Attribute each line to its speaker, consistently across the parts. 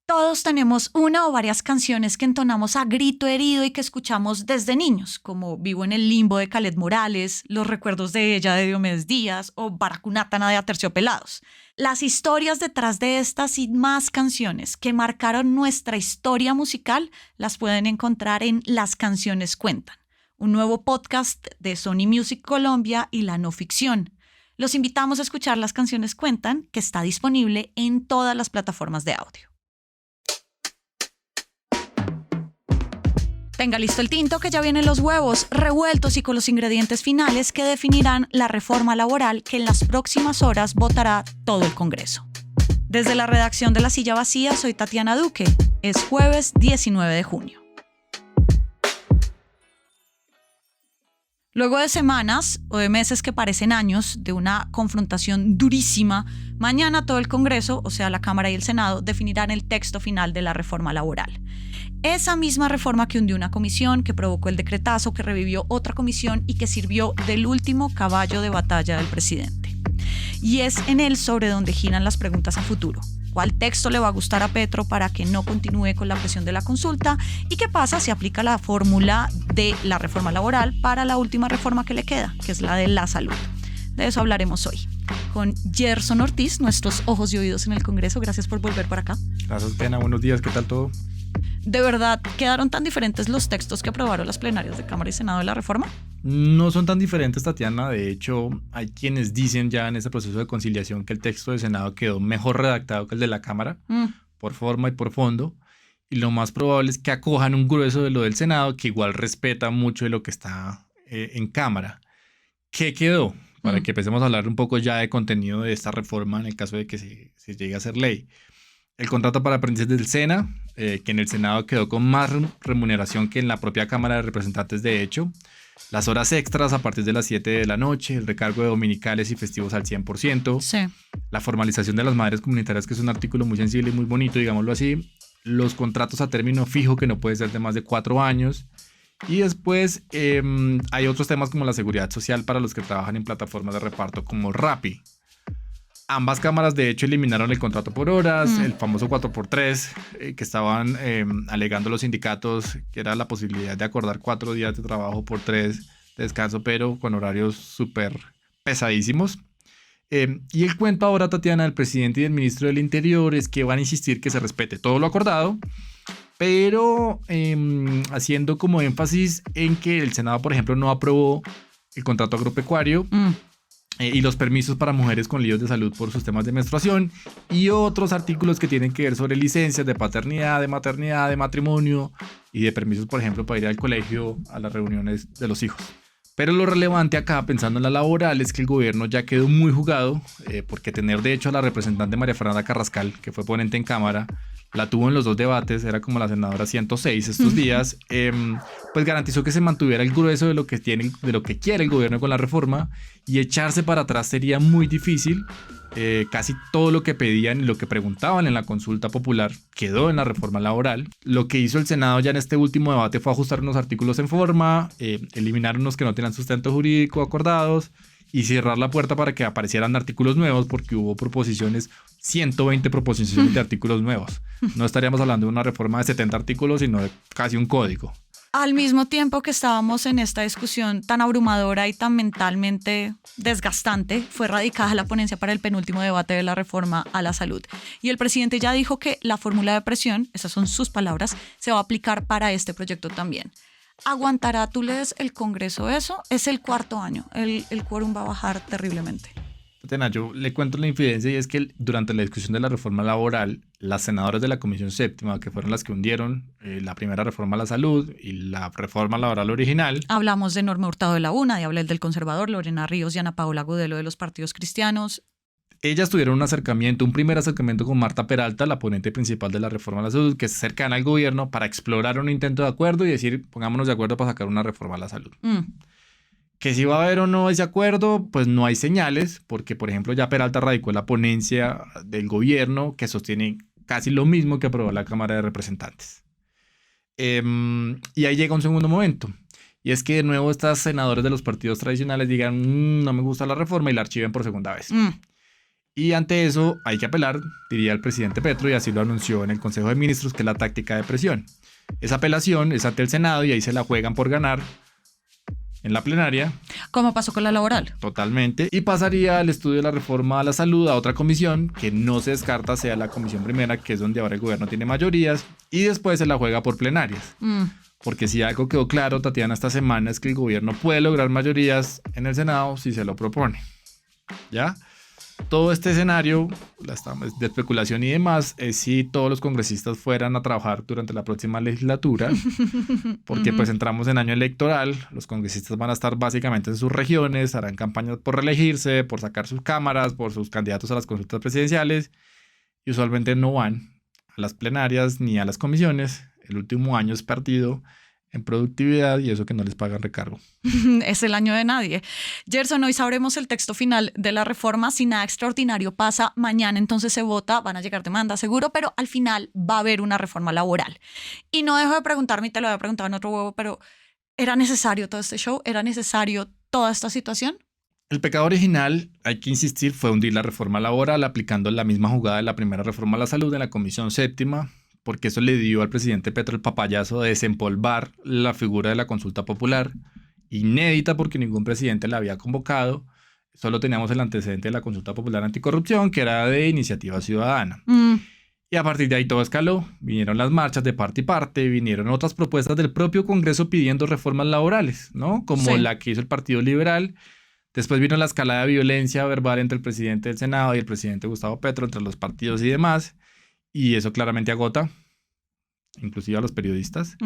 Speaker 1: Todos tenemos una o varias canciones que entonamos a grito herido y que escuchamos desde niños, como Vivo en el limbo de Kaleth Morales, Los recuerdos de ella de Diomedes Díaz o Baracunátana de Aterciopelados. Las historias detrás de estas y más canciones que marcaron nuestra historia musical las pueden encontrar en Las Canciones Cuentan, un nuevo podcast de Sony Music Colombia y La No Ficción. Los invitamos a escuchar Las Canciones Cuentan, que está disponible en todas las plataformas de audio. Tenga listo el tinto que ya vienen los huevos revueltos y con los ingredientes finales que definirán la reforma laboral que en las próximas horas votará todo el Congreso. Desde la redacción de La Silla Vacía soy Tatiana Duque. Es jueves 19 de junio. Luego de semanas o de meses que parecen años de una confrontación durísima, mañana todo el Congreso, o sea la Cámara y el Senado, definirán el texto final de la reforma laboral. Esa misma reforma que hundió una comisión, que provocó el decretazo, que revivió otra comisión y que sirvió del último caballo de batalla del presidente. Y es en él sobre donde giran las preguntas a futuro. ¿Cuál texto le va a gustar a Petro para que no continúe con la presión de la consulta? ¿Y qué pasa si aplica la fórmula de la reforma laboral para la última reforma que le queda, que es la de la salud? De eso hablaremos hoy. Con Gerson Ortiz, nuestros ojos y oídos en el Congreso. Gracias por volver por acá.
Speaker 2: Gracias, Diana. Buenos días. ¿Qué tal todo?
Speaker 1: ¿De verdad quedaron tan diferentes los textos que aprobaron las plenarias de Cámara y Senado de la reforma?
Speaker 2: No son tan diferentes, Tatiana. De hecho, hay quienes dicen ya en este proceso de conciliación que el texto de Senado quedó mejor redactado que el de la Cámara, por forma y por fondo. Y lo más probable es que acojan un grueso de lo del Senado, que igual respeta mucho de lo que está en Cámara. ¿Qué quedó? Para que empecemos a hablar un poco ya de contenido de esta reforma en el caso de que se llegue a ser ley. El contrato para aprendices del SENA, que en el Senado quedó con más remuneración que en la propia Cámara de Representantes, de hecho. Las horas extras a partir de las 7 de la noche, el recargo de dominicales y festivos al 100%.
Speaker 1: Sí.
Speaker 2: La formalización de las madres comunitarias, que es un artículo muy sensible y muy bonito, digámoslo así. Los contratos a término fijo, que no puede ser de más de 4 años. Y después hay otros temas como la seguridad social para los que trabajan en plataformas de reparto como Rappi. Ambas cámaras, de hecho, eliminaron el contrato por horas, el famoso 4x3, que estaban alegando los sindicatos, que era la posibilidad de acordar 4 días de trabajo por 3 de descanso, pero con horarios súper pesadísimos. Y el cuento ahora, Tatiana, del presidente y del ministro del Interior es que van a insistir que se respete todo lo acordado, pero haciendo como énfasis en que el Senado, por ejemplo, no aprobó el contrato agropecuario, y los permisos para mujeres con líos de salud por sus temas de menstruación y otros artículos que tienen que ver sobre licencias de paternidad, de maternidad, de matrimonio y de permisos, por ejemplo, para ir al colegio, a las reuniones de los hijos. Pero lo relevante acá, pensando en la laboral, es que el gobierno ya quedó muy jugado, porque tener de hecho a la representante María Fernanda Carrascal, que fue ponente en Cámara, la tuvo en los 2 debates, era como la senadora 106 estos días, pues garantizó que se mantuviera el grueso de lo que quiere el gobierno con la reforma, y echarse para atrás sería muy difícil. Casi todo lo que pedían y lo que preguntaban en la consulta popular quedó en la reforma laboral. Lo que hizo el Senado ya en este último debate fue ajustar unos artículos en forma, eliminar unos que no tenían sustento jurídico acordados y cerrar la puerta para que aparecieran artículos nuevos, porque hubo 120 proposiciones de artículos nuevos. No estaríamos hablando de una reforma de 70 artículos, sino de casi un código.
Speaker 1: Al mismo tiempo que estábamos en esta discusión tan abrumadora y tan mentalmente desgastante, fue radicada la ponencia para el penúltimo debate de la reforma a la salud. Y el presidente ya dijo que la fórmula de presión, esas son sus palabras, se va a aplicar para este proyecto también. ¿Aguantará, tú lees, el Congreso eso? Es el 4º año, el quórum va a bajar terriblemente.
Speaker 2: Tatiana, yo le cuento la infidencia, y es que durante la discusión de la reforma laboral, las senadoras de la Comisión Séptima, que fueron las que hundieron la primera reforma a la salud y la reforma laboral original.
Speaker 1: Hablamos de Norma Hurtado de la UNA, de Abel del Conservador, Lorena Ríos y Ana Paola Gudelo de los partidos cristianos.
Speaker 2: Ellas tuvieron un primer acercamiento con Marta Peralta, la ponente principal de la reforma a la salud, que es cercana al gobierno, para explorar un intento de acuerdo y decir, pongámonos de acuerdo para sacar una reforma a la salud. Que si va a haber o no ese acuerdo, pues no hay señales, porque por ejemplo ya Peralta radicó la ponencia del gobierno que sostiene casi lo mismo que aprobó la Cámara de Representantes. Y ahí llega un segundo momento, y es que de nuevo estas senadoras de los partidos tradicionales digan, no me gusta la reforma, y la archiven por segunda vez. Y ante eso hay que apelar, diría el presidente Petro, y así lo anunció en el Consejo de Ministros, que es la táctica de presión. Esa apelación es ante el Senado y ahí se la juegan por ganar en la plenaria.
Speaker 1: ¿Cómo pasó con la laboral?
Speaker 2: Totalmente. Y pasaría el estudio de la reforma a la salud a otra comisión que no se descarta sea la comisión primera, que es donde ahora el gobierno tiene mayorías, y después se la juega por plenarias. Porque si algo quedó claro, Tatiana, esta semana es que el gobierno puede lograr mayorías en el Senado si se lo propone. ¿Ya? Todo este escenario de especulación y demás es si todos los congresistas fueran a trabajar durante la próxima legislatura, porque pues entramos en año electoral, los congresistas van a estar básicamente en sus regiones, harán campañas por reelegirse, por sacar sus cámaras, por sus candidatos a las consultas presidenciales, y usualmente no van a las plenarias ni a las comisiones. El último año es perdido en productividad y eso que no les pagan recargo.
Speaker 1: Es el año de nadie. Gerson, hoy sabremos el texto final de la reforma. Si nada extraordinario pasa, mañana entonces se vota, van a llegar demandas seguro, pero al final va a haber una reforma laboral. Y no dejo de preguntarme, y te lo había preguntado en otro huevo, pero ¿era necesario todo este show? ¿Era necesario toda esta situación?
Speaker 2: El pecado original, hay que insistir, fue hundir la reforma laboral aplicando la misma jugada de la primera reforma a la salud en la Comisión Séptima, porque eso le dio al presidente Petro el papayazo de desempolvar la figura de la consulta popular, inédita porque ningún presidente la había convocado. Solo teníamos el antecedente de la consulta popular anticorrupción, que era de iniciativa ciudadana. Y a partir de ahí todo escaló. Vinieron las marchas de parte y parte, vinieron otras propuestas del propio Congreso pidiendo reformas laborales, ¿no? Como la que hizo el Partido Liberal. Después vino la escalada de violencia verbal entre el presidente del Senado y el presidente Gustavo Petro, entre los partidos y demás. Y eso claramente agota, inclusive a los periodistas.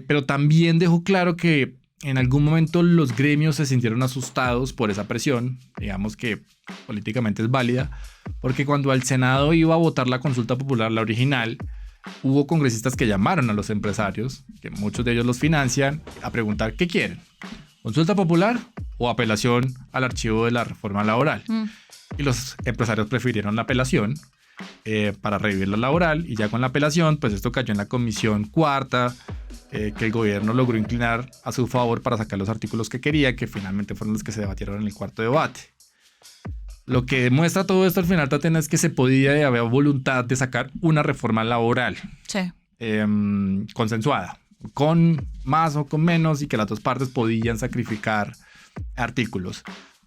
Speaker 2: Pero también dejó claro que en algún momento los gremios se sintieron asustados por esa presión, digamos que políticamente es válida, porque cuando al Senado iba a votar la consulta popular, la original, hubo congresistas que llamaron a los empresarios, que muchos de ellos los financian, a preguntar ¿qué quieren? ¿Consulta popular o apelación al archivo de la reforma laboral? Y los empresarios prefirieron la apelación, para revivir la laboral, y ya con la apelación pues esto cayó en la comisión cuarta, que el gobierno logró inclinar a su favor para sacar los artículos que quería, que finalmente fueron los que se debatieron en el cuarto debate. Lo que demuestra todo esto al final, Tatiana, es que se podía y había voluntad de sacar una reforma laboral consensuada, con más o con menos, y que las dos partes podían sacrificar artículos.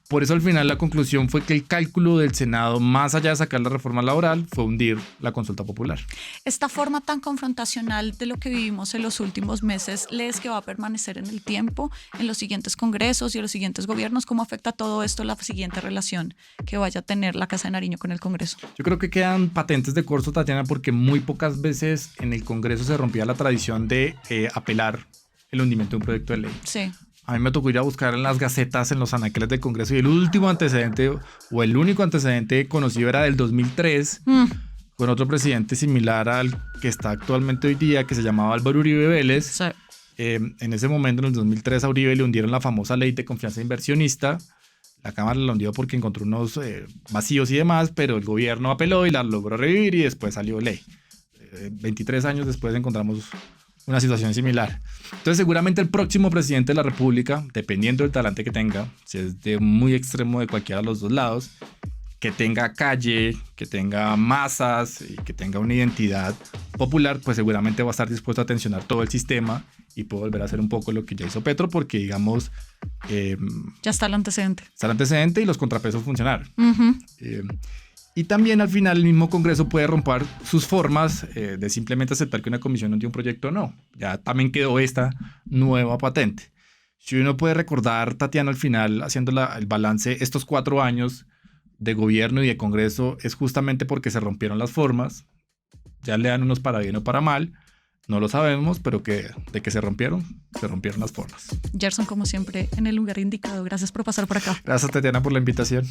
Speaker 2: Por eso al final la conclusión fue que el cálculo del Senado, más allá de sacar la reforma laboral, fue hundir la consulta popular.
Speaker 1: Esta forma tan confrontacional de lo que vivimos en los últimos meses, ¿lees que va a permanecer en el tiempo, en los siguientes congresos y en los siguientes gobiernos? ¿Cómo afecta todo esto la siguiente relación que vaya a tener la Casa de Nariño con el Congreso? Yo
Speaker 2: creo que quedan patentes de corso, Tatiana, porque muy pocas veces en el Congreso se rompía la tradición de apelar el hundimiento de un proyecto de ley.
Speaker 1: Sí.
Speaker 2: A mí me tocó ir a buscar en las gacetas, en los anaqueles del Congreso, y el último antecedente, o el único antecedente conocido, era del 2003, con otro presidente similar al que está actualmente hoy día, que se llamaba Álvaro Uribe Vélez.
Speaker 1: Sí.
Speaker 2: En ese momento, en el 2003, a Uribe le hundieron la famosa ley de confianza inversionista. La Cámara la hundió porque encontró unos vacíos y demás, pero el gobierno apeló y la logró revivir y después salió ley. 23 años después encontramos una situación similar. Entonces seguramente el próximo presidente de la República, dependiendo del talante que tenga, si es de muy extremo de cualquiera de los dos lados, que tenga calle, que tenga masas y que tenga una identidad popular, pues seguramente va a estar dispuesto a tensionar todo el sistema y puede volver a hacer un poco lo que ya hizo Petro, porque digamos...
Speaker 1: ya está el antecedente.
Speaker 2: Está el antecedente y los contrapesos funcionaron. Y también al final el mismo Congreso puede romper sus formas de simplemente aceptar que una comisión hundió un proyecto o no. Ya también quedó esta nueva patente. Si uno puede recordar, Tatiana, al final, haciendo el balance, estos 4 años de gobierno y de Congreso es justamente porque se rompieron las formas. Ya le dan unos para bien o para mal. No lo sabemos, pero de que se rompieron las formas.
Speaker 1: Gerson, como siempre, en el lugar indicado. Gracias por pasar por acá.
Speaker 2: Gracias, Tatiana, por la invitación.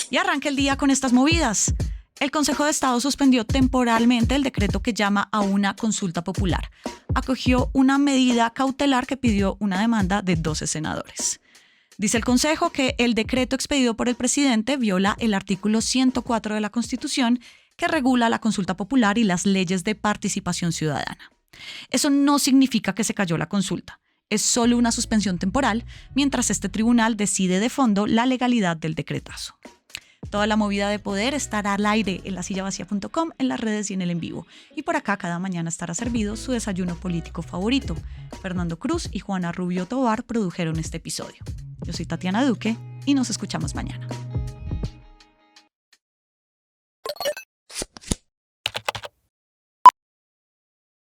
Speaker 1: Y arranca el día con estas movidas. El Consejo de Estado suspendió temporalmente el decreto que llama a una consulta popular. Acogió una medida cautelar que pidió una demanda de 12 senadores. Dice el Consejo que el decreto expedido por el presidente viola el artículo 104 de la Constitución, que regula la consulta popular y las leyes de participación ciudadana. Eso no significa que se cayó la consulta. Es solo una suspensión temporal, mientras este tribunal decide de fondo la legalidad del decretazo. Toda la movida de poder estará al aire en lasillavacía.com, en las redes y en el en vivo. Y por acá cada mañana estará servido su desayuno político favorito. Fernando Cruz y Juana Rubio Tovar produjeron este episodio. Yo soy Tatiana Duque y nos escuchamos mañana.